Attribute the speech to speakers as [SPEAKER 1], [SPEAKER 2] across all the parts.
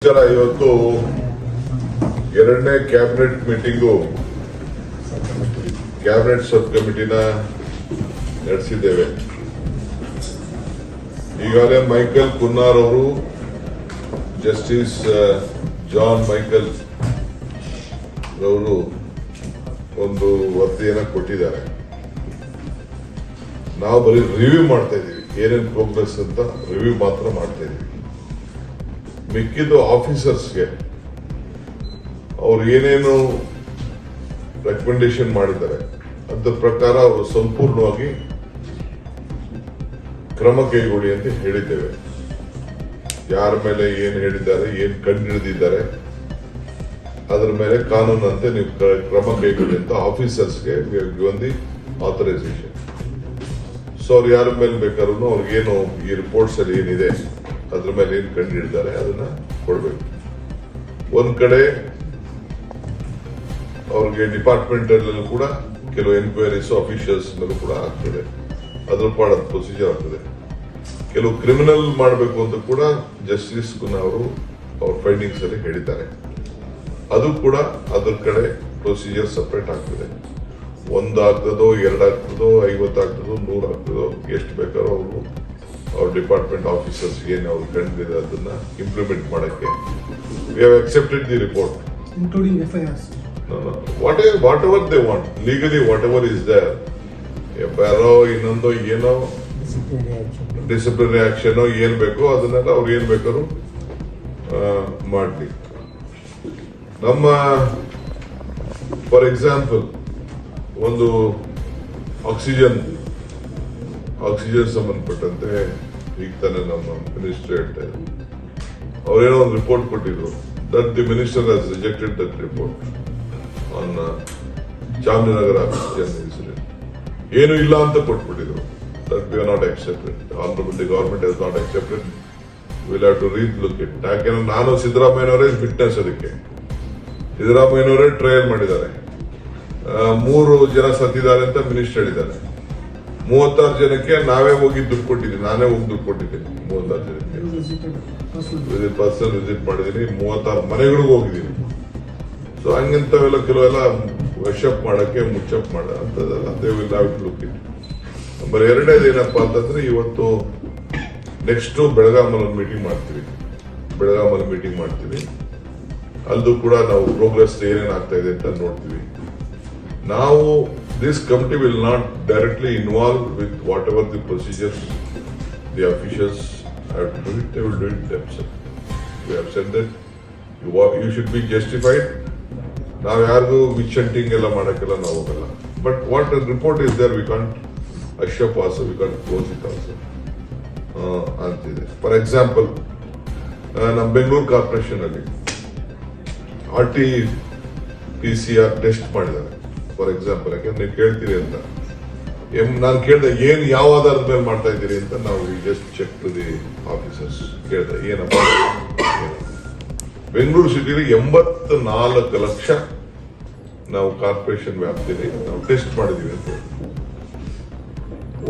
[SPEAKER 1] ಇವತ್ತು ಎರಡನೇ cabinet meeting cabinet sub ಕಮಿಟಿನ ನಡೆಸಿದ್ದೇವೆ. ಈಗಾಗಲೇ ಮೈಕಲ್ ಕುನ್ನಾರ್ ಅವರು ಜಸ್ಟಿಸ್ ಜಾನ್ ಮೈಕಲ್ ಅವರು ಒಂದು ವರದಿಯನ್ನು ಕೊಟ್ಟಿದ್ದಾರೆ. ನಾವು ಬರೀ ರಿವ್ಯೂ ಮಾಡ್ತಾ ಇದ್ದೀವಿ, ಏನೇನು ಪ್ರೋಗ್ರೆಸ್ ಅಂತ ರಿವ್ಯೂ ಮಾತ್ರ ಮಾಡ್ತಾ ಇದ್ದೀವಿ. ಮಿಕ್ಕಿದ್ದು ಆಫೀಸರ್ಸ್ಗೆ ಅವ್ರು ಏನೇನು ರೆಕಮೆಂಡೇಶನ್ ಮಾಡಿದ್ದಾರೆ ಅದ್ರ ಪ್ರಕಾರ ಅವರು ಸಂಪೂರ್ಣವಾಗಿ ಕ್ರಮ ಕೈಗೊಳ್ಳಿ ಅಂತ ಹೇಳಿದ್ದೇವೆ. ಯಾರ ಮೇಲೆ ಏನು ಹೇಳಿದ್ದಾರೆ, ಏನು ಕಂಡುಹಿಡಿದಿದ್ದಾರೆ ಅದ್ರ ಮೇಲೆ ಕಾನೂನಂತೆ ನೀವು ಕ್ರಮ ಕೈಗೊಳ್ಳಿ ಅಂತ ಆಫೀಸರ್ಸ್ಗೆ ಗಿವನ್ ಆಥರೈಸೇಷನ್. ಸೊ ಅವ್ರು ಯಾರ ಮೇಲೆ ಬೇಕಾದ್ರೂ ಅವ್ರಿಗೇನು ಈ ರಿಪೋರ್ಟ್ಸ್ ಅಲ್ಲಿ ಏನಿದೆ ಅದ್ರ ಮೇಲೆ ಏನು ಕಂಡು ಹಿಡಿದಾರೆ ಅದನ್ನ ಕೊಡ್ಬೇಕು. ಒಂದ್ ಕಡೆ ಅವ್ರಿಗೆ ಡಿಪಾರ್ಟ್ಮೆಂಟ್ ಅಲ್ಲೂ ಕೂಡ ಕೆಲವು ಎನ್ಕ್ವೈರೀಸ್ ಅಫಿಷಿಯಲ್ಸ್ ಮೇಲೂ ಕೂಡ ಆಗ್ತದೆ, ಅದ್ರ ಪಾಡದ ಪ್ರೊಸೀಜರ್ ಆಗ್ತದೆ. ಕೆಲವು ಕ್ರಿಮಿನಲ್ ಮಾಡಬೇಕು ಅಂತ ಕೂಡ ಜಸ್ಟಿಸ್ ಅವರು ಅವ್ರ ಫೈಂಡಿಂಗ್ಸ್ ಅಲ್ಲಿ ಹೇಳಿದ್ದಾರೆ. ಅದು ಕೂಡ ಅದ್ರ ಕಡೆ ಪ್ರೊಸೀಜರ್ ಸಪರೇಟ್ ಆಗ್ತದೆ. 1 ಆಗ್ತದೋ 2 ಆಗ್ತದೋ 50 ಆಗ್ತದೋ 100 ಆಗ್ತದೋ ಎಷ್ಟು ಬೇಕಾದ್ರೂ ಅವರು ಅವ್ರ ಡಿಪಾರ್ಟ್ಮೆಂಟ್ ಆಫೀಸರ್ಸ್ ಏನು ಅವ್ರು ಕಂಡಿದೆ ಅದನ್ನ ಇಂಪ್ಲಿಮೆಂಟ್ ಮಾಡಕ್ಕೆ we have accepted the report
[SPEAKER 2] including FIRs.
[SPEAKER 1] no whatever they want legally, whatever is there, FIR ಇನ್ನೊಂದು ಏನೋ ಡಿಸಿಪ್ಲಿನರಿ ಆಕ್ಷನ್ ಏನ್ ಬೇಕೋ ಅದನ್ನೆಲ್ಲ ಅವ್ರು ಏನ್ ಬೇಕಾದ್ರು ಮಾಡ್ಲಿ. ನಮ್ಮ ಫಾರ್ ಎಕ್ಸಾಂಪಲ್ ಒಂದು ಆಕ್ಸಿಜನ್ ಸಂಬಂಧಪಟ್ಟಂತೆ ಈಗ ತಾನೇ ನಮ್ಮ ಮಿನಿಸ್ಟರ್ ಹೇಳ್ತಾ ಇದ್ರು, ಅವ್ರೇನೋ ಒಂದು ರಿಪೋರ್ಟ್ ಕೊಟ್ಟಿದ್ರು that the minister has rejected that report on Chamarajanagar oxygen incident. ಏನು ಇಲ್ಲ ಅಂತ ಕೊಟ್ಬಿಟ್ಟಿದ್ರು. That we are not accepted. Honourable the government has not accepted. Will have to relook it. ಯಾಕೆಂದ್ರೆ ನಾನು ಸಿದ್ದರಾಮಯ್ಯನವರೇ ವಿಟ್ನೆಸ್. ಅದಕ್ಕೆ ಸಿದ್ದರಾಮಯ್ಯನವರೇ ಟ್ರಯಲ್ ಮಾಡಿದ್ದಾರೆ. 3 ಜನ ಸತ್ತಿದ್ದಾರೆ ಅಂತ ಮಿನಿಸ್ಟರ್ ಹೇಳಿದ್ದಾರೆ. 36 ಜನಕ್ಕೆ ನಾವೇ ಹೋಗಿ ದುಡ್ಡು ಕೊಟ್ಟಿದ್ದೀನಿ, ನಾನೇ ಹೋಗಿ ದುಡ್ಡು ಕೊಟ್ಟಿದ್ದೀನಿ 36 ಜನಕ್ಕೆ ಪರ್ಸನಲ್ ವಿಸಿಟ್ ಮಾಡಿದ್ದೀನಿ, 36 ಮನೆಗಳಿಗೂ ಹೋಗಿದ್ದೀನಿ. ಸೊ ಹಂಗಂತವೆಲ್ಲ ಕೆಲವೆಲ್ಲ ವರ್ಷಪ್ ಮಾಡಕ್ಕೆ ಮುಚ್ಚಪ್ ಮಾಡ ಅಂತದೆಲ್ಲ ಲುಕ್ ಇಟ್. ನಂಬರ್ 2 ಏನಪ್ಪಾ ಅಂತಂದ್ರೆ ಇವತ್ತು ನೆಕ್ಸ್ಟ್ ಬೆಳಗಾಮಲ್ಲಿ ಮೀಟಿಂಗ್ ಮಾಡ್ತೀವಿ. ಅಲ್ಲೂ ಕೂಡ ನಾವು ಪ್ರೋಗ್ರೆಸ್ ಏನೇನು ಆಗ್ತಾ ಇದೆ ಅಂತ ನೋಡ್ತೀವಿ. ನಾವು this committee will not directly involve with whatever the procedures the officials have to do it. They will do it themselves. We have said that you should be justified. ನಾವು ಯಾರಿಗೂ ವಿಚ್ ಹಂಟಿಂಗ್ ಎಲ್ಲ ಮಾಡಕ್ಕೆಲ್ಲ ನಾವು ಹೋಗಲ್ಲ. But what report is there we can't assure also, we can't close it also ಅಂತಿದೆ. For example ನಮ್ಮ Bengaluru corporation ಅಲ್ಲಿ RT-PCR test ಮಾಡಿದ್ದಾರೆ. ಫಾರ್ ಎಕ್ಸಾಂಪಲ್, ಯಾಕಂದ್ರೆ ನೀವು ಕೇಳ್ತೀರಿ ಅಂತ ನಾನು ಕೇಳಿದೆ ಏನು ಯಾವ ಆಧಾರದ ಮೇಲೆ ಮಾಡ್ತಾ ಇದ್ದೀರಿ ಅಂತ. ನಾವು just check to the officers ಕೇಳಿದೆ ಏನಪ್ಪ. ಬೆಂಗಳೂರು ಸಿಟಿಲಿ 84 ಲಕ್ಷ ನಾವು ಕಾರ್ಪೊರೇಷನ್ ವ್ಯಾಪ್ತಿಯಲ್ಲಿ ನಾವು ಟೆಸ್ಟ್ ಮಾಡಿದೀವಿ ಅಂತ.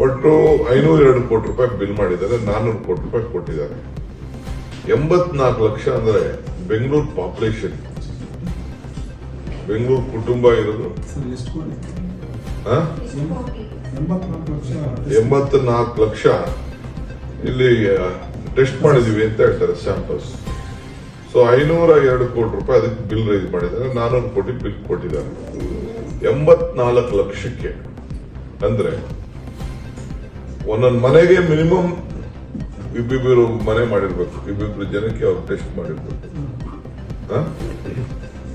[SPEAKER 1] ಒಟ್ಟು 502 ಕೋಟಿ ರೂಪಾಯಿ ಬಿಲ್ ಮಾಡಿದ್ದಾರೆ, 400 ಕೋಟಿ ರೂಪಾಯಿ ಕೊಟ್ಟಿದ್ದಾರೆ. 84 ಲಕ್ಷ ಅಂದ್ರೆ ಬೆಂಗಳೂರು ಪಾಪ್ಯುಲೇಷನ್, ಬೆಂಗಳೂರು ಕುಟುಂಬ ಇರೋದು 84 ಲಕ್ಷ ಇಲ್ಲಿ ಟೆಸ್ಟ್ ಮಾಡಿದೀವಿ ಅಂತ ಹೇಳ್ತಾರೆ ಸ್ಯಾಂಪಲ್ಸ್. ಸೊ 502 ಕೋಟಿ ರೂಪಾಯಿ ಅದಕ್ಕೆ ಬಿಲ್ ರೈಸ್ ಮಾಡಿದ್ದಾರೆ, 400 ಕೋಟಿ ಬಿಲ್ ಕೊಟ್ಟಿದ್ದಾರೆ. 84 ಲಕ್ಷಕ್ಕೆ ಅಂದ್ರೆ ಒಂದೊಂದು ಮನೆಗೆ ಮಿನಿಮಮ್ ಇಬ್ಬಿಬ್ಬರು ಮನೆ ಮಾಡಿರ್ಬೇಕು, ಇಬ್ಬಿಬ್ರು ಜನಕ್ಕೆ ಅವ್ರು ಟೆಸ್ಟ್ ಮಾಡಿರ್ಬೇಕು.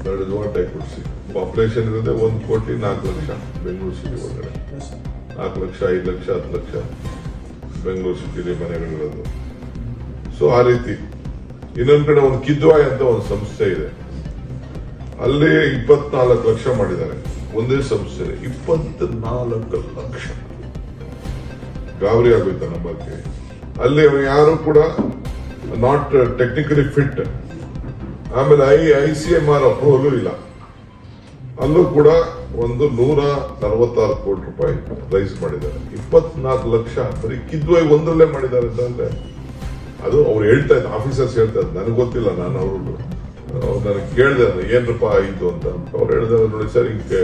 [SPEAKER 1] That is what I could see. Population ಇರೋದೇ 1,04,00,000 ಬೆಂಗಳೂರು ಸಿಟಿ ಒಳಗಡೆ. 4 ಲಕ್ಷ 5 ಲಕ್ಷ 10 ಲಕ್ಷ ಬೆಂಗಳೂರು ಸಿಟಿಲಿ ಮನೆಗಳಿರೋದು. ಸೊ ಆ ರೀತಿ. ಇನ್ನೊಂದ್ ಕಡೆ ಒಂದು ಕಿದ್ವಾಯ್ ಅಂತ ಒಂದು ಸಂಸ್ಥೆ ಇದೆ, ಅಲ್ಲಿ 24 ಲಕ್ಷ ಮಾಡಿದ್ದಾರೆ ಒಂದೇ ಸಂಸ್ಥೆ. 24 ಲಕ್ಷ ಗಾಬರಿ ಆಗೋಯ್ತು ನಮ್ಮಕ್ಕೆ. ಅಲ್ಲಿ ಯಾರು ಕೂಡ ನಾಟ್ ಟೆಕ್ನಿಕಲಿ ಫಿಟ್. ಆಮೇಲೆ ICMR ಅಪ್ರೂವಲ್ ಇಲ್ಲ. ಅಲ್ಲೂ ಕೂಡ ಒಂದು 146 ಕೋಟಿ ರೂಪಾಯಿ ರೈಸ್ ಮಾಡಿದ್ದಾರೆ. 24 ಲಕ್ಷ ಬರೀ ಕಿದ್ವಾಯ್ ಒಂದರಲ್ಲೇ ಮಾಡಿದ್ದಾರೆ ಅಂತಂದ್ರೆ ಅದು ಅವ್ರು ಹೇಳ್ತಾ ಇದ್ದ ಆಫೀಸರ್ಸ್ ಹೇಳ್ತಾ ಇದ್ರು, ನನಗೆ ಗೊತ್ತಿಲ್ಲ, ನಾನು ಅವರು ನನಗೆ ಕೇಳಿದೆ ಏನಪ್ಪ ಇದು ಅಂತ. ಅವ್ರು ಹೇಳಿದ್ರೆ ನೋಡಿ ಸರ್, ಹಿಂಗೆ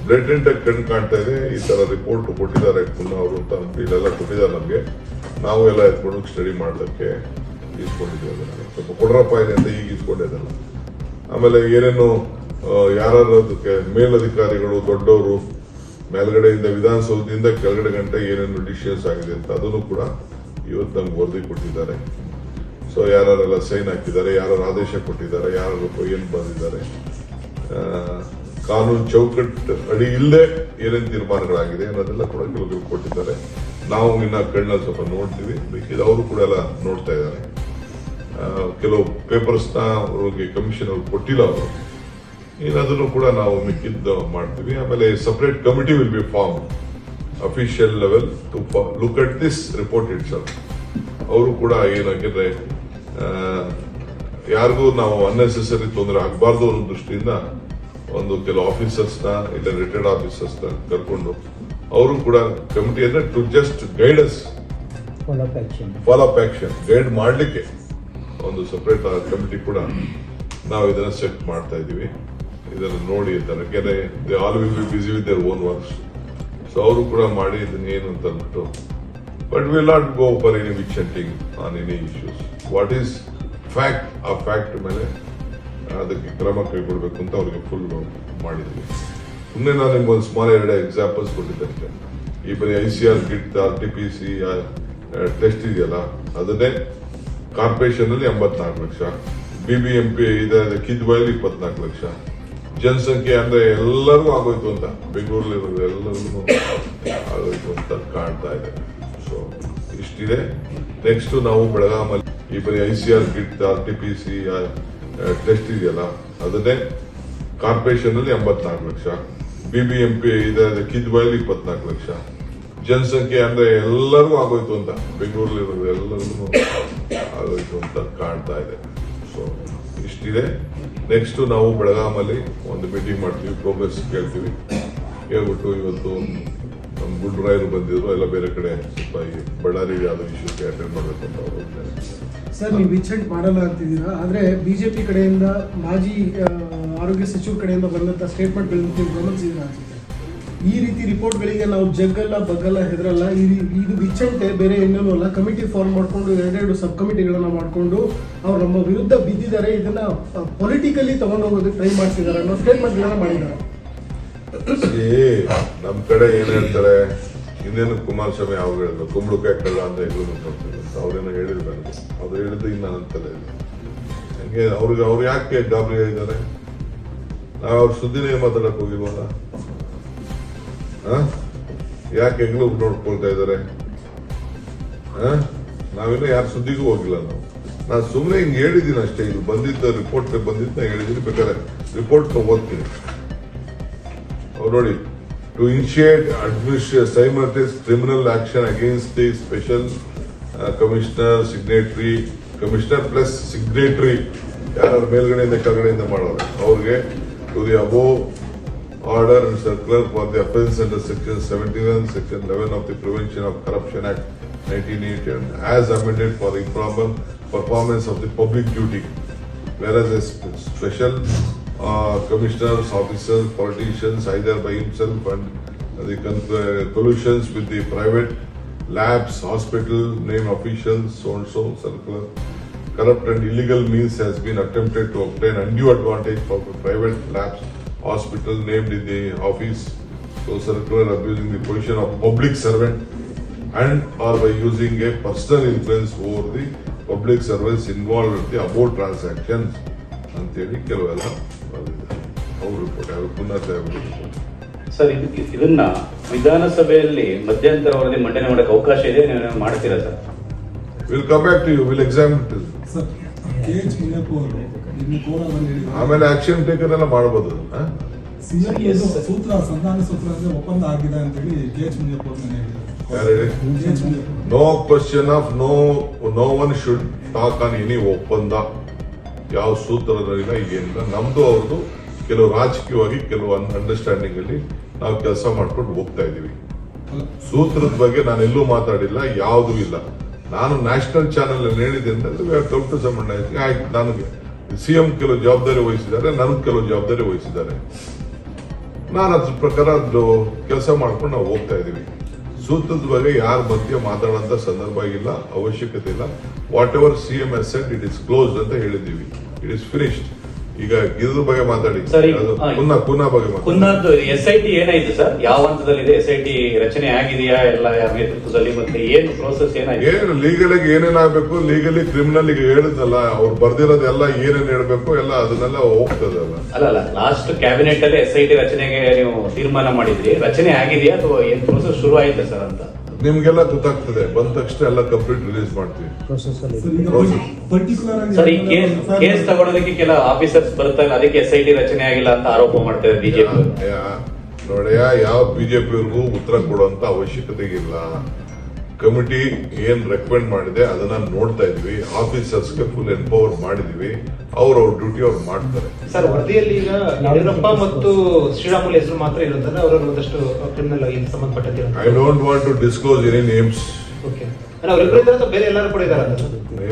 [SPEAKER 1] ಬ್ಲಡ್ ಆಗಿ ಕಣ್ಣು ಕಾಣ್ತಾ ಇದೆ, ಈ ತರ ರಿಪೋರ್ಟ್ ಕೊಟ್ಟಿದ್ದಾರೆ ಪುನಃ ಅವರು ಅಂತ ಇಲ್ಲೆಲ್ಲ ಕೊಟ್ಟಿದ್ದಾರೆ ನಮಗೆ, ನಾವು ಎಲ್ಲ ಎತ್ಕೊಂಡು ಸ್ಟಡಿ ಮಾಡೋದಕ್ಕೆ ಇಸ್ಕೊಂಡಿದ್ದೀವಿ. ಅದನ್ನ ಸ್ವಲ್ಪ ಕೊಡ್ರಪ್ಪ ಇದೆ ಅಂತ ಈಗ ಇಸ್ಕೊಂಡಿದ್ದಲ್ಲ. ಆಮೇಲೆ ಏನೇನು ಯಾರು ಅದಕ್ಕೆ ಮೇಲಧಿಕಾರಿಗಳು ದೊಡ್ಡವರು ಮೇಲ್ಗಡೆಯಿಂದ ವಿಧಾನಸೌಧದಿಂದ ಕೆಳಗಡೆ ಗಂಟೆ ಏನೇನು ಡಿಸಿಷನ್ಸ್ ಆಗಿದೆ ಅಂತ ಅದನ್ನು ಕೂಡ ಇವತ್ತು ನಮ್ಗೆ ವರದಿ ಕೊಟ್ಟಿದ್ದಾರೆ. ಸೊ ಯಾರೆಲ್ಲ ಸೈನ್ ಹಾಕಿದ್ದಾರೆ, ಯಾರು ಆದೇಶ ಕೊಟ್ಟಿದ್ದಾರೆ, ಯಾರು ಏನು ಬಂದಿದ್ದಾರೆ, ಕಾನೂನು ಚೌಕಟ್ಟು ಅಡಿ ಇಲ್ಲದೆ ಏನೇನು ತೀರ್ಮಾನಗಳಾಗಿದೆ ಅನ್ನೋದೆಲ್ಲ ಕೂಡ ಕೆಲವರು ಕೊಟ್ಟಿದ್ದಾರೆ. ನಾವು ಇನ್ನ ಕಣ್ಣಲ್ಲಿ ಸ್ವಲ್ಪ ನೋಡ್ತೀವಿ, ಬೇಕಿದ್ರೆ ಅವರು ಕೂಡ ಎಲ್ಲ ನೋಡ್ತಾ ಇದ್ದಾರೆ. ಕೆಲವು ಪೇಪರ್ಸ್ನ ಅವ್ರಿಗೆ ಕಮಿಷನ್ ಅವ್ರು ಕೊಟ್ಟಿಲ್ಲ ಅವರು, ಅದನ್ನು ಕೂಡ ನಾವು ಮಿಕ್ಕಿದ್ದು ಮಾಡ್ತೀವಿ. ಆಮೇಲೆ separate committee will be form official level to look at this report itself. ಅವರು ಕೂಡ ಏನಾಗಿದ್ರೆ ಯಾರಿಗೂ ನಾವು ಅನ್ನೆಸೆಸರಿ ತೊಂದರೆ ಆಗಬಾರ್ದು ಅನ್ನೋ ದೃಷ್ಟಿಯಿಂದ ಒಂದು ಕೆಲವು ಆಫೀಸರ್ಸ್ನ ಇಲ್ಲ ರಿಟೈರ್ಡ್ ಆಫೀಸರ್ಸ್ನ ಕರ್ಕೊಂಡು ಅವರು ಕೂಡ ಕಮಿಟಿಯನ್ನ to just guide us follow up action guide ಮಾಡಲಿಕ್ಕೆ ಒಂದು ಸಪರೇಟ್ ಕಮಿಟಿ ಕೂಡ ನಾವು ಇದನ್ನ ಸೆಟ್ ಮಾಡ್ತಾ ಇದೀವಿ. ಇದನ್ನು ನೋಡಿ ಅಂತಾರೆ, ಯಾಕೆಂದ್ರೆ they all will be busy with their own works. So ಅವರು ಕೂಡ ಮಾಡಿ ಇದನ್ನ ಏನು ಅಂತ ಅಂದ್ಬಿಟ್ಟು, but will not go for any witch hunting on any issues. What is fact, ಆ ಫ್ಯಾಕ್ಟ್ ಮೇಲೆ ಅದಕ್ಕೆ ಕ್ರಮ ಕೈಗೊಳ್ಬೇಕು ಅಂತ ಅವ್ರಿಗೆ ಫುಲ್ ಮಾಡಿದ್ವಿ. ಸುಮ್ಮನೆ ನಾನು ನಿಮ್ಗೆ ಒಂದು ಸ್ಮಾಲ್ 2 ಎಕ್ಸಾಂಪಲ್ಸ್ ಕೊಟ್ಟಿದ್ದೆ. ಈ ಬರೀ ICR ಕಿಟ್ RTPC ಟೆಸ್ಟ್ ಇದೆಯಲ್ಲ, ಅದನ್ನೇ ಕಾರ್ಪೊರೇಷನ್ ಅಲ್ಲಿ 84 ಲಕ್ಷ, BBMP ಇದೆ ಕಿದ್ವಾಯಲ್ಲಿ 24 ಲಕ್ಷ. ಜನಸಂಖ್ಯೆ ಅಂದ್ರೆ ಎಲ್ಲರಿಗೂ ಆಗೋಯ್ತು ಅಂತ, ಬೆಂಗಳೂರಲ್ಲಿ ಎಲ್ಲರಿಗೂ ಆಗೋಯ್ತು ಅಂತ ಕಾಣ್ತಾ ಇದೆ. ಸೊ ಇಷ್ಟಿದೆ. ನೆಕ್ಸ್ಟ್ ನಾವು ಬೆಳಗಾಮಲ್ಲಿ ಈ ಬರೀ ICR ಕಿಟ್ RTPC ಟೆಸ್ಟ್ ಇದೆಯಲ್ಲ, ಅದನ್ನೇ ಕಾರ್ಪೊರೇಷನ್ ಅಲ್ಲಿ 84 ಲಕ್ಷ, BBMP ಇದೆ ಕಿದ್ವಾಯಲ್ಲಿ 24 ಲಕ್ಷ. ಜನಸಂಖ್ಯೆ ಅಂದ್ರೆ ಎಲ್ಲರಿಗೂ ಆಗೋಯ್ತು ಅಂತ, ಬೆಂಗಳೂರಲ್ಲಿ ಎಲ್ಲರಿಗೂ ಆಗೋಯ್ತು ಅಂತ ಕಾಣ್ತಾ ಇದೆ. ಸೊ ಇಷ್ಟಿದೆ. ನೆಕ್ಸ್ಟ್ ನಾವು ಬೆಳಗಾಮಲ್ಲಿ ಒಂದು ಮೀಟಿಂಗ್ ಮಾಡ್ತೀವಿ, ಪ್ರೋಗ್ರೆಸ್ ಕೇಳ್ತೀವಿ. ಹೇಳ್ಬಿಟ್ಟು ಇವತ್ತು ನಮ್ಮ ಗುಂಡ್ರಾಯರು ಬಂದಿದ್ರು, ಎಲ್ಲ ಬೇರೆ ಕಡೆ ಸ್ವಲ್ಪ ಈ ಬಳ್ಳಾರಿ ಯಾವ್ದೋ ಇಶ್ಯೂಗೆ ಅಟೆಂಡ್ ಮಾಡಬೇಕು ಅಂತ ಅವರು ಹೋಗ್ತಾರೆ.
[SPEAKER 2] ಸರ್, ನೀವು ವಿಚ್ ಮಾಡಲ್ಲ ಅಂತಿದ್ದೀರಾ, ಆದ್ರೆ ಬಿಜೆಪಿ ಕಡೆಯಿಂದ ಮಾಜಿ ಆರೋಗ್ಯ ಸಚಿವರ ಕಡೆಯಿಂದ ಬಂದಂತ ಸ್ಟೇಟ್ಮೆಂಟ್ಗಳನ್ನು ನೀವು ಗಮನಿಸಿದ್ರ ಅನ್ಸುತ್ತೆ. ಈ ರೀತಿ ರಿಪೋರ್ಟ್ಗಳಿಗೆ ನಾವು ಜಗ್ಗಲ್ಲ ಬಗ್ಗಲ್ಲ ಹೆದರಲ್ಲ, ಇದು ವಿಚಂಟೆ ಬೇರೆ ಇನ್ನೇನು ಅಲ್ಲ. ಕಮಿಟಿ ಫಾರ್ಮ್ ಮಾಡ್ಕೊಂಡು 2 ಸಬ್ ಕಮಿಟಿಗಳನ್ನ ಮಾಡ್ಕೊಂಡು ಅವ್ರು ನಮ್ಮ ವಿರುದ್ಧ ಬಿದ್ದಿದ್ದಾರೆ, ಇದನ್ನ ಪೊಲಿಟಿಕಲಿ ತಗೊಂಡೋಗೋದಕ್ಕೆ ಟ್ರೈ ಮಾಡ್ತಿದ್ದಾರೆ ಅನ್ನೋ ಸ್ಟೇಟ್ಮೆಂಟ್ಗಳನ್ನ ಮಾಡಿದ್ದಾರೆ.
[SPEAKER 1] ನಮ್ ಕಡೆ ಏನ್ ಹೇಳ್ತಾರೆ, ಇನ್ನೇನು ಕುಮಾರಸ್ವಾಮಿ ಅವ್ರು ಹೇಳಿದ್ರು ಕುಂಬಳಕಾಯಿ ಕಳ್ಳ ಅಂತ ಇದು ಅವ್ರೇನೋ ಹೇಳಿರ್ಬೇಕು, ಅವ್ರು ಹೇಳಿದ್ದು ಇನ್ನ ಅಂತಲೇ ಇದೆ. ಹಂಗೆ ಅವ್ರು ಯಾಕೆ ಗಾಬರಿ ಆಗಿದ್ದಾರೆ? ನಾವು ಅವ್ರ ಸುದ್ದಿನೇ ಮಾತಾಡಕ್ ಹೋಗಿಲ್ವಲ್ಲ, ಯಾಕೆ ಹೆಂಗ್ಲೂ ನೋಡ್ಕೊಳ್ತಾ ಇದಾರೆ? ನಾವಿನ್ನೂ ಯಾರ ಸುದ್ದಿಗೂ ಹೋಗಿಲ್ಲ. ನಾನು ಸುಮ್ಮನೆ ಹಿಂಗೆ ಹೇಳಿದ್ದೀನಿ ಅಷ್ಟೇ. ಇಲ್ಲಿ ಬಂದಿದ್ದ ರಿಪೋರ್ಟ್ ಬಂದಿದ್ದ ಹೇಳಿದ್ದೀನಿ, ಬೇಕಾದ್ರೆ ರಿಪೋರ್ಟ್ ಓದ್ತೀನಿ. ಅವ್ರು ನೋಡಿ, to initiate simultaneous criminal action against the special commissioner, signatory, commissioner plus signatory, ಯಾರು ಮೇಲ್ಗಡೆಯಿಂದ ಕೆಳಗಡೆಯಿಂದ ಮಾಡೋರು ಅವ್ರಿಗೆ to the above order and circular for the offence under section 71, section 11 of the Prevention of Corruption Act 1980 as amended for improper performance of the public duty, whereas a special commissioners, officers, politicians, either by himself and the collusions with the private labs, hospital, named officials, so and so, circular, corrupt and illegal means has been attempted to obtain undue advantage from the private labs, hospital named in the office, so circular abusing the position of public servant and or by using a personal influence over the public servants involved with the above transactions ಅಂತೇಳಿ ಕೆಲವೆಲ್ಲ ಅವ್ರ report ಯಾವ ಪುನಃ report.
[SPEAKER 3] Sir, ಇದನ್ನ ವಿಧಾನಸಭೆಯಲ್ಲಿ ಮಧ್ಯಂತರ ವರದಿ ಮಂಡನೆ ಮಾಡಕ್ಕೆ ಅವಕಾಶ ಇದೆ, ನೀವು ಮಾಡ್ತೀರಾ sir?
[SPEAKER 1] Will come back to you, will examine
[SPEAKER 4] sir. KH Muniyappa ಅವರು
[SPEAKER 1] ಆಮೇಲೆ ಆಕ್ಷನ್ ಟೇಕನ್ ಎಲ್ಲ ಮಾಡಬಹುದು.
[SPEAKER 4] ಸೂತ್ರ ಸಂಧಾನ ಸೂತ್ರ ಅಂದ್ರೆ ಒಪ್ಪಂದ ಆಗಿದೆ ಅಂತ ಹೇಳಿ KH Muniyappa
[SPEAKER 1] no question of no one should talk on any ಒಪ್ಪಂದ. ಯಾವ ಸೂತ್ರದಲ್ಲಿಲ್ಲ, ಈಗೇನಿಲ್ಲ. ನಮ್ದು ಅವ್ರದ್ದು ಕೆಲವು ರಾಜಕೀಯವಾಗಿ ಕೆಲವು ಅಂಡರ್ಸ್ಟ್ಯಾಂಡಿಂಗ್ ಅಲ್ಲಿ ನಾವು ಕೆಲಸ ಮಾಡ್ಕೊಂಡು ಹೋಗ್ತಾ ಇದೀವಿ. ಸೂತ್ರದ ಬಗ್ಗೆ ನಾನೆಲ್ಲೂ ಮಾತಾಡಿಲ್ಲ, ಯಾವುದೂ ಇಲ್ಲ. ನಾನು ನ್ಯಾಷನಲ್ ಚಾನೆಲ್ ಅಲ್ಲಿ ಹೇಳಿದ್ದೇನೆ ಟು ಸಮಣ್ಣ ಆಯ್ತು, ನನಗೆ ಸಿಎಂ ಕೆಲವು ಜವಾಬ್ದಾರಿ ವಹಿಸಿದ್ದಾರೆ, ನನಗೆ ಕೆಲವು ಜವಾಬ್ದಾರಿ ವಹಿಸಿದ್ದಾರೆ. ನಾನು ಅದ್ರ ಪ್ರಕಾರ ಅದು ಕೆಲಸ ಮಾಡ್ಕೊಂಡು ನಾವು ಹೋಗ್ತಾ ಇದೀವಿ. ಸೂತ್ರದ ಬಗ್ಗೆ ಯಾರ ಮಧ್ಯೆ ಮಾತಾಡೋಂಥ ಸಂದರ್ಭ ಇಲ್ಲ, ಅವಶ್ಯಕತೆ ಇಲ್ಲ. Whatever CM has said it is close ಅಂತ ಹೇಳಿದ್ದೀವಿ, ಇಟ್ ಇಸ್ ಫಿನಿಶ್ಡ್. ಈಗ ಇದ್ರ ಬಗ್ಗೆ ಮಾತಾಡಿ,
[SPEAKER 3] ಸರಿ,
[SPEAKER 1] ಪುನಃ ಬಗ್ಗೆ ಮಾತಾಡಿ.
[SPEAKER 3] ಪುನಃ SIT ಏನಾಯ್ತು ಸರ್? ಯಾವ ಹಂತದಲ್ಲಿದೆ? SIT ರಚನೆ ಆಗಿದೆಯಾ ಎಲ್ಲ ಯಾರ ನೇತೃತ್ವದಲ್ಲಿ? ಮತ್ತೆ ಏನು ಪ್ರೋಸೆಸ್ ಏನಾಯ್ತು?
[SPEAKER 1] ಏನು ಲೀಗಲಿಗೆ ಏನೇನಾಗಬೇಕು, ಲೀಗಲಿ ಕ್ರಿಮಿನಲ್ ಈಗ ಹೇಳಿದ್ನಲ್ಲ, ಅವ್ರು ಬರ್ದಿರೋದೆಲ್ಲ ಏನೇನ್ ಹೇಳ್ಬೇಕು ಎಲ್ಲ ಅದನ್ನೆಲ್ಲ ಹೋಗ್ತದಲ್ಲ.
[SPEAKER 3] ಅಲ್ಲ ಲಾಸ್ಟ್ ಕ್ಯಾಬಿನೆಟ್ ಅಲ್ಲಿ SIT ರಚನೆಗೆ ನೀವು ತೀರ್ಮಾನ ಮಾಡಿದ್ರಿ, ರಚನೆ ಆಗಿದೆಯಾ ಅಥವಾ ಏನ್ ಪ್ರೋಸೆಸ್ ಶುರು ಆಯ್ತಾ ಸರ್ ಅಂತ?
[SPEAKER 1] ನಿಮ್ಗೆಲ್ಲ ಗೊತ್ತಾಗ್ತದೆ, ಬಂದ ತಕ್ಷಣ ಎಲ್ಲ ಕಂಪ್ಲೀಟ್ ರಿಲೀಸ್ ಮಾಡ್ತೀವಿ.
[SPEAKER 4] ಪರ್ಟಿಕ್ಯುಲರ್
[SPEAKER 3] ಸರ್, ಈ ಕೇಸ್ ತಗೊಳೋದಕ್ಕೆ ಕೆಲ ಆಫೀಸರ್ಸ್ ಬರ್ತಾರೆ, ಅದಕ್ಕೆ SIT ರಚನೆ ಆಗಿಲ್ಲ ಅಂತ ಆರೋಪ ಮಾಡ್ತಾರೆ ಬಿಜೆಪಿ.
[SPEAKER 1] ನೋಡ್ಯಾ, ಯಾವ ಬಿಜೆಪಿಯವ್ರಿಗೂ ಉತ್ತರ ಕೊಡುವಂತ ಅವಶ್ಯಕತೆ ಇಲ್ಲ. ಕಮಿಟಿ ಏನ್ ರೆಕಮೆಂಡ್ ಮಾಡಿದೆ ಅದನ್ನ ನೋಡ್ತಾ ಇದ್ವಿ. ಆಫೀಸರ್ಸ್ಗೆ ಫುಲ್ ಎಂಪವರ್ ಮಾಡಿದೀವಿ. ಅವ್ರ ಡ್ಯೂಟಿ ಅವ್ರು ಮಾಡ್ತಾರೆ.
[SPEAKER 5] ಸರ್, ವರದಿಯಲ್ಲಿ ಈಗ ಯಡಿಯೂರಪ್ಪ ಮತ್ತು ಶ್ರೀರಾಮುಲು ಹೆಸರು ಮಾತ್ರ ಇರುತ್ತದೆ, ಅವರ ಒಂದಷ್ಟು ಕ್ರಿಮಿನಲ್ ಆಗಿ ಸಂಬಂಧಪಟ್ಟಂತೆ.
[SPEAKER 1] I don't want to disclose any names.
[SPEAKER 5] Okay, ಅವರಿಬ್ಬರು ಇದ್ದಾರೆ ಅಥವಾ ಬೇರೆ ಎಲ್ಲರೂ ಕೂಡ ಇದ್ದಾರೆ?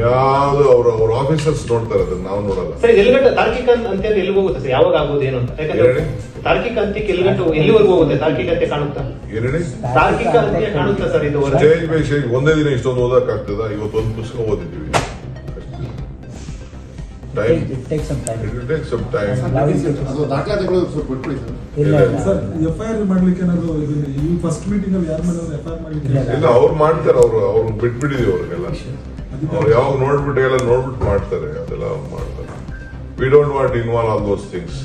[SPEAKER 1] ಯಾವ್ದು ಅವ್ರ ಆಫೀಸರ್ಸ್ ನೋಡ್ತಾರೆ, ಅದನ್ನ ನಾವು ನೋಡಲ್ಲ.
[SPEAKER 5] ಸರ್, ಎಲ್ಲಿಗಂಟ ತಾರ್ಕಿಕ ಅಂತ್ಯ ಎಲ್ಲಿ ಹೋಗುತ್ತೆ ಸರ್? ಯಾವಾಗ ಆಗೋದು ಏನು ಅಂತ? ಯಾಕಂದ್ರೆ ತಾರ್ಕಿಕ ಅಂತ್ಯಕ್ಕೆ ಎಲ್ಲಿವರೆಗೂ ಹೋಗುತ್ತೆ? ತಾರ್ಕಿಕ ಅಂತ್ಯ ಕಾಣುತ್ತಾ?
[SPEAKER 1] ಏನೇಳಿ
[SPEAKER 5] ತಾರ್ಕಿಕ ಅಂತ್ಯ ಕಾಣುತ್ತಾ ಸರ್ ಇದು?
[SPEAKER 1] ಸ್ಟೇಜ್ ಬೈ ಸ್ಟೇಜ್ ಒಂದೇ ದಿನ ಇಷ್ಟೊಂದು ಓದಕ್ ಆಗ್ತದ? ಇವತ್ತು ಒಂದು ಪುಸ್ತಕ ಓದಿದ್ದೀವಿ. Time
[SPEAKER 6] It takes some time.
[SPEAKER 1] It will take some time.
[SPEAKER 6] ದಾಖಲಾತಿಗಳು ಸ್ವಲ್ಪ ಬಿಟ್ಬಿಡಿ ಸರ್. ಇಲ್ಲ
[SPEAKER 4] ಸರ್, FIR ಮಾಡ್ಲಿಕ್ಕೆ ಏನಾದ್ರು ಈ ಫಸ್ಟ್ ಮೀಟಿಂಗ್ ಅಲ್ಲಿ ಯಾರ ಮೇಲೆ FIR ಮಾಡ್ಲಿಕ್ಕೆ
[SPEAKER 1] ಇಲ್ಲ, ಅವ್ರು ಮಾಡ್ತಾರೆ. ಅವ್ರು ಬಿಟ್ಬಿಟ್ಟಿದೀವಿ ಅವ್ರಿಗೆಲ್ಲ. ಅವ್ರು ಯಾವಾಗ ನೋಡ್ಬಿಟ್ಟು ಎಲ್ಲ ನೋಡ್ಬಿಟ್ಟು ಮಾಡ್ತಾರೆ, ಅದೆಲ್ಲ ಮಾಡ್ತಾರೆ. We don't want involve all those things.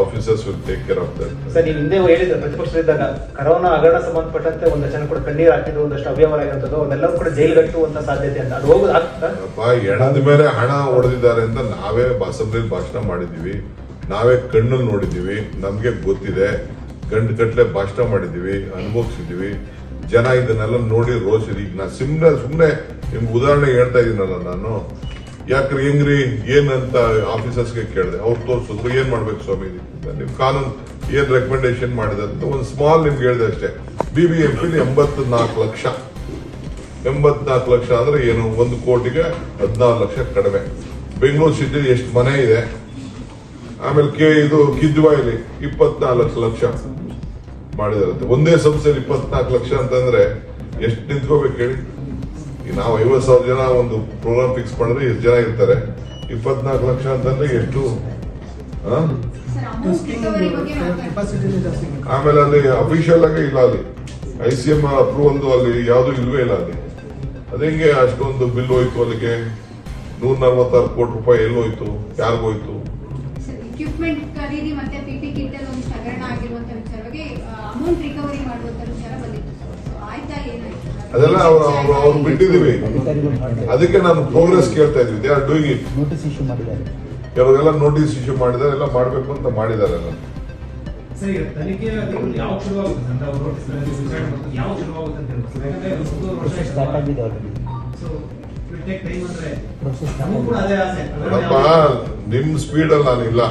[SPEAKER 1] Officers will take care of that.
[SPEAKER 5] Sir, ನೀವು ಹಿಂದೆ ಹೇಳಿದ್ರೆ ಪ್ರತಿಪಕ್ಷದಲ್ಲಿದ್ದಾಗ ಕರೋನಾ ಹಗರಣ ಸಂಬಂಧಪಟ್ಟಂತೆ ಒಂದಷ್ಟು ಜನ ಕೂಡ ಕಣ್ಣೀರು ಹಾಕಿದ್ರು, ಒಂದಷ್ಟು ಅವ್ಯವಹಾರ ಆಗಿರುವಂತದ್ದು, ಅದೆಲ್ಲರೂ ಕೂಡ ಜೈಲ್ಗಟ್ಟುವಂತ ಸಾಧ್ಯತೆ ಅಂತ ಅದು ಹೋಗೋದು ಆಗ್ತಾ?
[SPEAKER 1] ಎಣದ ಮೇಲೆ ಹಣ ಹೊಡೆದಿದ್ದಾರೆ ಅಂತ ನಾವೇ ಅಸೆಂಬ್ಲಿಲಿ ಭಾಷಣ ಮಾಡಿದೀವಿ, ನಾವೇ ಕಣ್ಣಲ್ಲಿ ನೋಡಿದೀವಿ, ನಮ್ಗೆ ಗೊತ್ತಿದೆ. ಗಂಡು ಕಟ್ಲೆ ಭಾಷಣ ಮಾಡಿದೀವಿ, ಅನುಭವಿಸಿದೀವಿ. ಜನ ಇದನ್ನೆಲ್ಲ ನೋಡಿ ರೋಷಿದೆ. ಈಗ ನಾ ಸುಮ್ನೆ ನಿಮ್ಗೆ ಉದಾಹರಣೆ ಹೇಳ್ತಾ ಇದೀನಲ್ಲ ನಾನು. ಯಾಕ್ರಿ ಹೆಂಗ್ರಿ ಏನಂತ ಆಫೀಸರ್ಸ್ಗೆ ಕೇಳಿದೆ, ಅವ್ರು ತೋರಿಸಿದ್ರು. ಏನ್ ಮಾಡ್ಬೇಕು ಸ್ವಾಮಿ, ನಿಮ್ ಕಾನೂನು ಏನ್ ರೆಕಮೆಂಡೇಶನ್ ಮಾಡಿದೆ ಅಂತ ಒಂದು ಸ್ಮಾಲ್ ನಿಮ್ಗೆ ಹೇಳಿದೆ ಅಷ್ಟೇ. BBMP 84 ಲಕ್ಷ. 84 ಲಕ್ಷ ಅಂದ್ರೆ ಏನು? 1 ಕೋಟಿಗೆ 14 ಲಕ್ಷ ಕಡಿಮೆ. ಬೆಂಗಳೂರು ಸಿಟಿ ಎಷ್ಟು ಮನೆ ಇದೆ? ಆಮೇಲೆ ಇದು ಕಿದ್ವಾಯಿಲಿ 24 ಲಕ್ಷ ಮಾಡಿದಾರಂತೆ. ಒಂದೇ ಸಂಸ್ಥೆಯಲ್ಲಿ 24 ಲಕ್ಷ ಅಂತಂದ್ರೆ ಎಷ್ಟು ನಿಂತ್ಕೋಬೇಕು ಹೇಳಿ? ಈಗ ನಾವು 50,000 ಜನ ಒಂದು ಪ್ರೋಗ್ರಾಮ್ ಫಿಕ್ಸ್ ಮಾಡಿದ್ರೆ ಎಷ್ಟು ಜನ ಇರ್ತಾರೆ? 24 ಲಕ್ಷ ಅಂತಂದ್ರೆ ಎಷ್ಟು?
[SPEAKER 2] ಕೆಪಾಸಿಟಿನೇ ಜಾಸ್ತಿ ಬೇಕು.
[SPEAKER 1] ಆಮೇಲೆ ಅಲ್ಲಿ ಅಫಿಷಿಯಲ್ ಆಗಿ ಇಲ್ಲ, ಅಲ್ಲಿ ICMR ಅಪ್ರೂವಲ್ ಅಲ್ಲಿ ಯಾವ್ದು ಇಲ್ವೇ ಇಲ್ಲ ಅಲ್ಲಿ. ಅದೇಂಗೆ ಅಷ್ಟೊಂದು ಬಿಲ್ ಹೋಯ್ತು? ಅಲ್ಲಿಗೆ 146 ಕೋಟಿ ರೂಪಾಯಿ ಎಲ್ಲೋಯ್ತು? ಯಾರಿಗೋಯ್ತು?
[SPEAKER 7] ಇಕ್ವಿಪ್ಮೆಂಟ್ ಖರೀದಿ ಮತ್ತೆ PP ಕಿಟ್ ಅಲ್ಲಿ ಒಂದು ಹಗರಣ ಆಗಿರುವಂತ ವಿಚಾರವಾಗಿ ಅಮೌಂಟ್ ರಿಕವರಿ ಮಾಡುವಂತ ವಿಚಾರ ಬಂದಿತ್ತು. ಸೊ ಆಯ್ತಾ, ಏನಾಯ್ತು?
[SPEAKER 1] ಅದೆಲ್ಲ ಅವ್ರು ಬಿಟ್ಟಿದೀವಿ. ಅದಕ್ಕೆ ನಾನು ಪ್ರೋಗ್ರೆಸ್ ಕೇಳ್ತಾ ಇದ್ವಿ. They are doing it.
[SPEAKER 6] Notice issue ಮಾಡಿದ್ದಾರೆ.
[SPEAKER 1] ಕೆಲವೆಲ್ಲ ನೋಟಿಸ್ ಇಶ್ಯೂ ಮಾಡಿದ್ದಾರೆ, ಎಲ್ಲ ಮಾಡ್ಬೇಕು ಅಂತ ಮಾಡಿದಾರಲ್ಲ.
[SPEAKER 5] ಸರ್, ಈಗ ತನಿಖೆ ಯಾವಾಗ ಶುರುವಾಗುತ್ತೆ ಅಂತ ಅವರು ನೋಟಿಸ್ ವಿಚಾರಣೆ ಮಾಡ್ತಾರೆ, ಯಾವಾಗ ಶುರುವಾಗುತ್ತೆ ಅಂತ ಹೇಳ್ತಾರೆ. ಯಾಕಂದ್ರೆ ಇದು ಸುಮಾರು ವರ್ಷ
[SPEAKER 6] ಪ್ರೊಸೆಸ್ ಸ್ಟಾರ್ಟ್ ಆಗಿದೆ already.
[SPEAKER 5] So it take time ಅಂದ್ರೆ
[SPEAKER 6] ಪ್ರೊಸೆಸ್
[SPEAKER 5] ನಮಗೂ ಕೂಡ ಅದೇ ಆಸೆ.
[SPEAKER 1] ನೋಡಪ್ಪ, ನಿಮ್ ಸ್ಪೀಡ್ ಅಲ್ಲಿ ನಾನಿಲ್ಲ.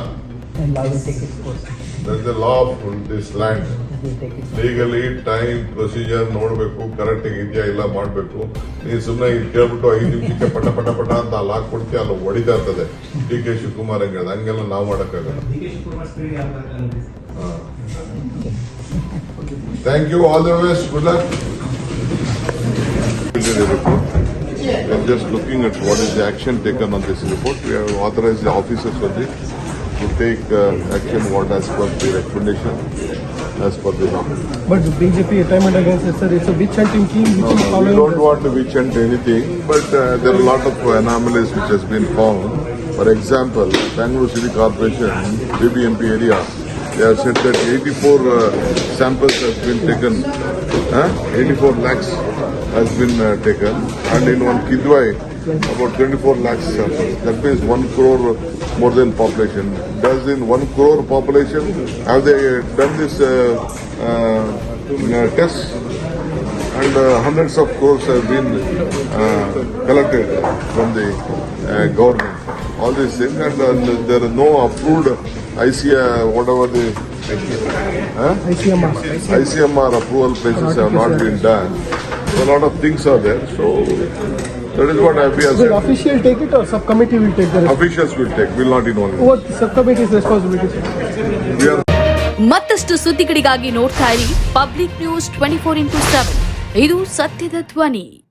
[SPEAKER 6] law will take its course.
[SPEAKER 1] There is a law of this land.
[SPEAKER 6] It will take its course.
[SPEAKER 1] Legally time procedure ನೋಡ್ಬೇಕು, ಕರೆಕ್ಟ್ ಇದೆಯಾ ಇಲ್ಲ ಮಾಡ್ಬೇಕು. ನೀನ್ ಸುಮ್ಮನೆ ಕೇಳ್ಬಿಟ್ಟು 5 ನಿಮಿಷಕ್ಕೆ ಪಟ ಪಟ ಪಟ ಅಂತ ಅಲ್ಲಿ ಹಾಕ್ಬಿಡ್ತೀಯ, ಅಲ್ಲಿ ಹೊಡಿತಾ ಇರ್ತದೆ. DK ಶಿವಕುಮಾರ್ ಹಂಗೆ ಹಂಗೆಲ್ಲ ನಾವು ಮಾಡಕ್ಕಾಗಲ್ಲ.
[SPEAKER 5] DK ಶಿವಕುಮಾರ್ ಸ್ಪೀಡ್ ಯಾವಾಗ?
[SPEAKER 1] Thank you, all the best, good luck. We are just looking at what is the action taken on this report. We have authorized the officers for this to take action what as per the recommendation as per the law.
[SPEAKER 2] But BJP time and again says, sir, it's a witch hunting team which is
[SPEAKER 1] We
[SPEAKER 2] following.
[SPEAKER 1] don't want to witch hunt anything, but there are a lot of anomalies which has been found. For example, Bangalore City Corporation, BBMP area, they have said that 84 samples has been taken, 84 lakhs has been taken, and in one Kidwai, about 24 lakhs samples. That means 1 crore more than population. Does in 1 crore population, have they done this test? And hundreds of crores have been collected from the government. All these things, and there are no approved whatever the
[SPEAKER 2] ICMR.
[SPEAKER 1] ICMR approval places have not been done. A lot of things are there. So that is what IB has
[SPEAKER 2] Will
[SPEAKER 1] said.
[SPEAKER 2] official take it or subcommittee will take the
[SPEAKER 1] Officials will take, will not involve.
[SPEAKER 2] What subcommittee's responsibility?
[SPEAKER 1] We are
[SPEAKER 8] ಮತ್ತಷ್ಟು ಸುದ್ದಿಗಳಿಗಾಗಿ ನೋಡ್ತಾ ಇರಿ public news 24/7. ಇದು ಸತ್ಯದ ಧ್ವನಿ.